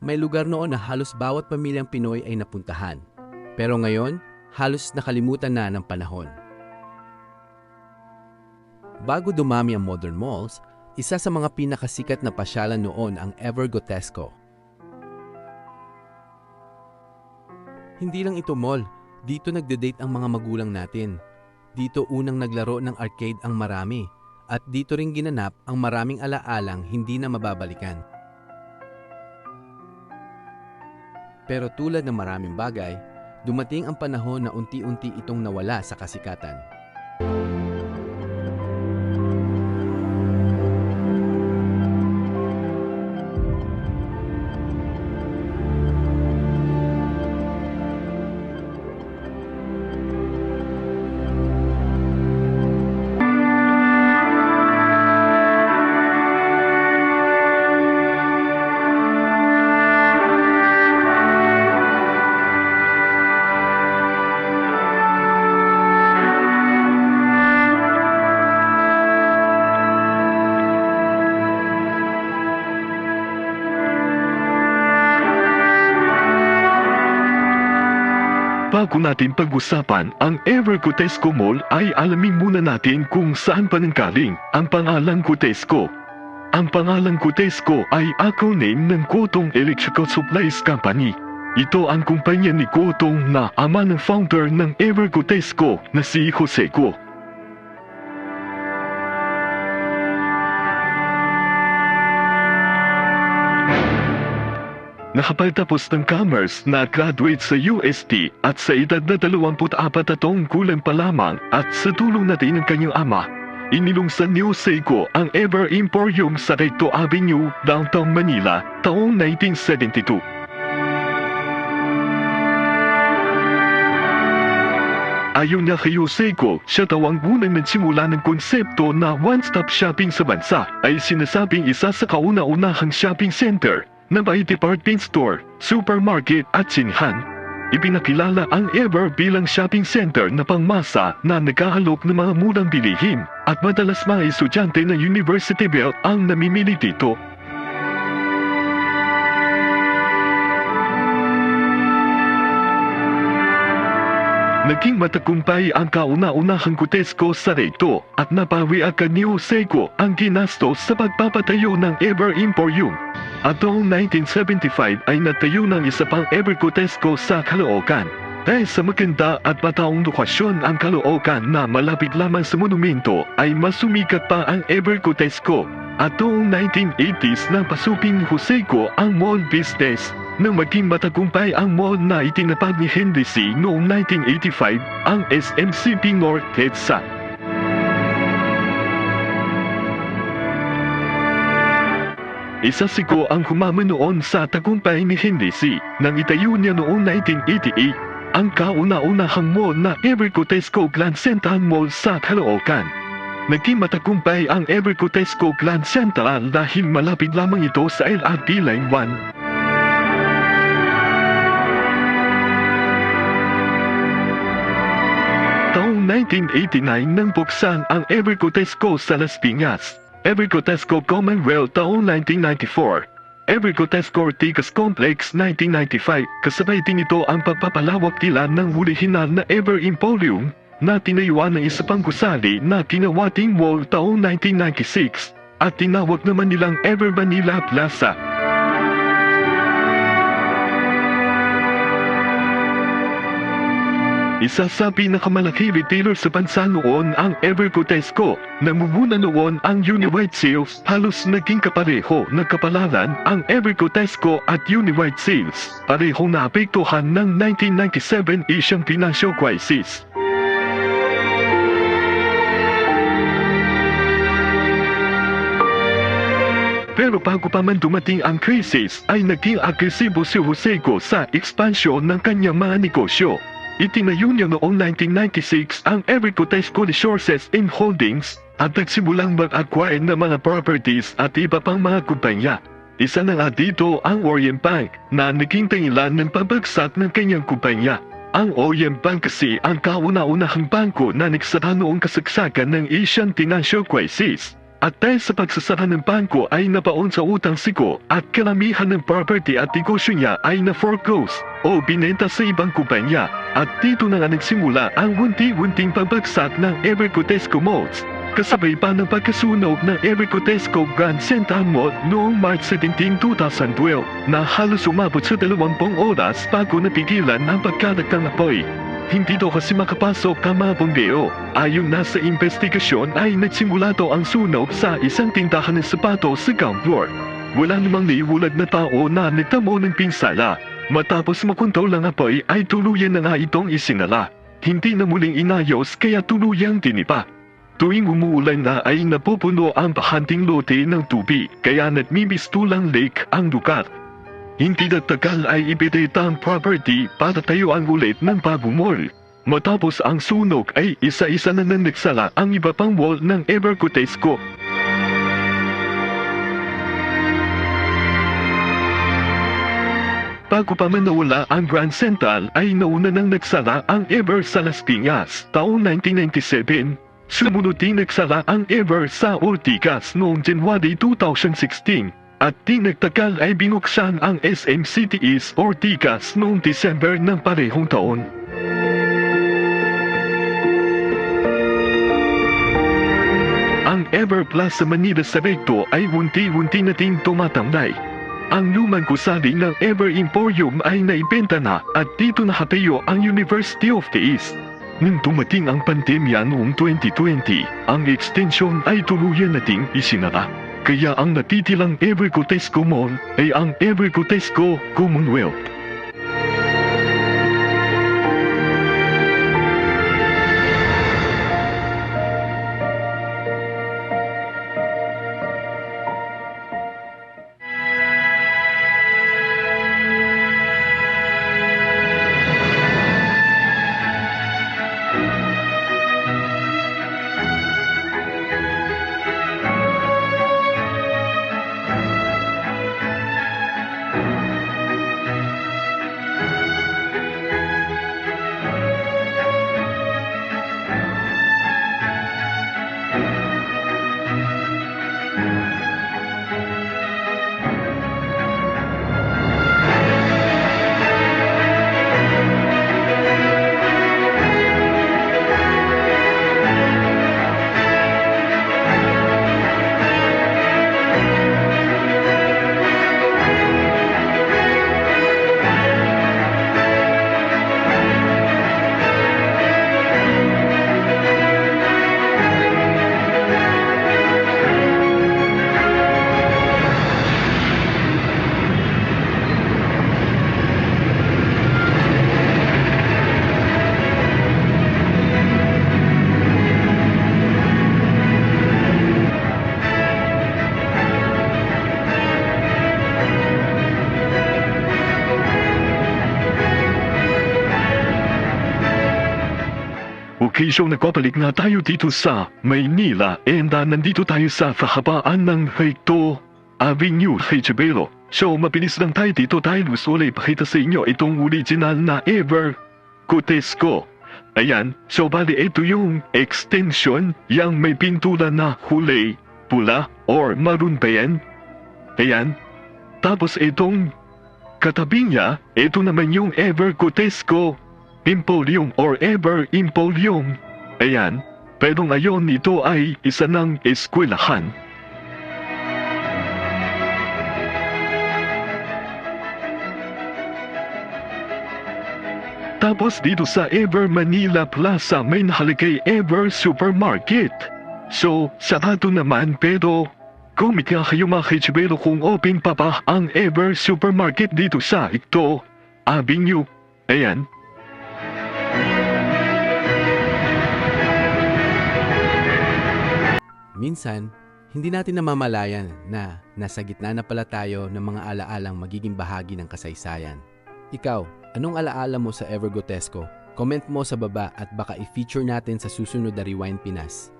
May lugar noon na halos bawat pamilyang Pinoy ay napuntahan. Pero ngayon, halos nakalimutan na ng panahon. Bago dumami ang modern malls, isa sa mga pinakasikat na pasyalan noon ang Evergotesco. Hindi lang ito mall, dito nagde-date ang mga magulang natin. Dito unang naglaro ng arcade ang marami, at dito ring ginanap ang maraming alaalang hindi na mababalikan. Pero tulad ng maraming bagay, dumating ang panahon na unti-unti itong nawala sa kasikatan. Bago natin pag-usapan ang Evergotesco Mall ay alamin muna natin kung saan pa nanggaling ang pangalang Gotesco. Ang pangalang Gotesco ay acronym ng Gotong Electrical Supplies Company. Ito ang kumpanya ni Gotong na ama ng founder ng Evergotesco na si Jose Go. Nakapagtapos ng commerce na graduate sa UST at sa edad na 24 na taong gulang pa lamang at sa tulong na din ng kanyang ama, inilungsan ni Jose Go ang Ever Emporium sa Recto Avenue, Downtown Manila, taong 1972. Ayon niya kay Jose Go, siya daw ang unang nagsimula ng konsepto na one-stop shopping sa bansa ay sinasabing isa sa kauna-unahang shopping center na may department store, supermarket at sinihan. Ipinakilala ang Ever bilang shopping center na pangmasa na nag-aalok ng mga murang bilihin at madalas mga estudyante ng University Belt ang namimili dito. Naging matagumpay ang kauna-unahang Gotesco sa Recto at napawi agad ni Jose Go ang ginastos sa pagpapatayo ng Ever Emporium. At noong 1975 ay natayo ng isa pang Evergotesco sa Caloocan. Dahil sa maganda at mataong lokasyon ang Caloocan na malapit lamang sa monumento ay mas sumikat pa ang Evergotesco. At noong 1980s nang pasupin ni Jose Go ang mall business nang maging matagumpay ang mall na itinatag ni Henry C. noong 1985 ang SMCP North EDSA. Isa si Go ang humama noon sa tagumpay ni Henry C. Nang itayo niya noong 1988 ang kauna-unahang mall na Evergotesco Grand Central Mall sa Caloocan. Naging matagumpay ang Evergotesco Grand Central dahil malapit lamang ito sa LRT Line 1. Taong 1989 nang buksan ang Evergotesco sa Las Piñas. Evergotesco Commonwealth taong 1994. Evergotesco Ortigas Complex 1995. Kasabay din ito ang pagpapalawak nila ng orihinal na Ever Emporium na tinayuan ng isa pang gusali na ginawa ding mall taong 1996 at tinawag naman nilang Ever Manila Plaza. Isa sa pinakamalaki retailer sa bansa noon ang Evergotesco. Namumuna noon ang Uniwide Sales, halos naging kapareho ng kapalaran ang Evergotesco at Uniwide Sales. Parehong naapektuhan ng 1997 Asian Financial Crisis. Pero bago pa man dumating ang krisis ay naging agresibo si Jose Go sa ekspansyon ng kanyang mga negosyo. Itinayo niya noong 1996 ang Evergotesco Resources and Holdings at nagsimulang mag-acquire ng mga properties at iba pang mga kumpanya. Isa na nga dito ang Orient Bank na naging dahilan ng pabagsak ng kanyang kumpanya. Ang Orient Bank kasi ang kauna-unahang bangko na nagsara noong kasagsagan ng Asian Financial Crisis. At dahil sa pagsasara ng bangko ay nabaon sa utang si Go at karamihan ng property at negosyo niya ay na-foreclose o binenta sa ibang kumpanya. At dito na nga nagsimula ang unti-unting pagbagsak ng Evercotesco Malls. Kasabay pa ng pagkasunog ng Evercotesco Grand Central Mall noong March 17, 2012 na halos umabot sa 20 oras bago napigilan ang pagkalat ng apoy. Hindi daw kasi makapasok ang mga bombero. Ayon na sa investigasyon ay nagsimula daw ang sunog sa isang tindahan ng sapatos sa ground floor. Wala namang liwulad na tao na nagtamo ng pinsala. Matapos makontrol ang apoy ay tuluyan na nga itong isinala. Hindi na muling inayos kaya tuluyang dinipa. Tuwing umuulan na ay napupuno ang bahanting lote ng tubig kaya nagmimistulang lake ang lugar. Hindi nagtagal ay ibinenta ang property para tayuan ulit ng bagong mall. Matapos ang sunog ay isa-isa na nagsala ang iba pang mall ng Evercotesco. Bago pa man nawala ang Grand Central ay nauna nang nagsara ang Ever sa Las Piñas taong 1997. Sumunod din nagsara ang Ever sa Ortigas noong January 2016 at di nagtagal ay binuksan ang SM City East Ortigas noong December ng parehong taon. Ang Ever Plaza Manila sa Recto ay unti-unti na din tumatambay. Ang lumang gusali ng Ever Emporium ay naibenta na at dito nakatayo ang University of the East. Nung dumating ang pandemya noong 2020, ang extension ay tuluyan nating isinara. Kaya ang natitilang Evercotesco Mall ay ang Evercotesco Commonwealth. Okay, so nagpapalik na tayo dito sa Maynila and nandito tayo sa kahabaan ng Recto Avenue, Hechibelo. So mabilis lang tayo dito dahil gusto ulit ipakita sa inyo itong original na Evercotesco. Ayan, so bali ito yung extension, yung may pintura na kulay pula or maroon ba yan? Ayan, tapos itong katabi niya, ito naman yung Evercotesco Emporium or Ever Emporium. Ayan, pero ngayon ito ay isa ng eskwelahan. Tapos dito sa Ever Manila Plaza may nakalagay Ever Supermarket. So, sarado naman pero comment nga kayo mga kachibero kung open pa ba ang Ever Supermarket dito sa Recto Avenue. Ayan. Minsan, hindi natin namamalayan na nasa gitna na pala tayo ng mga alaalang magiging bahagi ng kasaysayan. Ikaw, anong alaala mo sa Evercotesco? Comment mo sa baba at baka i-feature natin sa susunod na Rewind Pinas.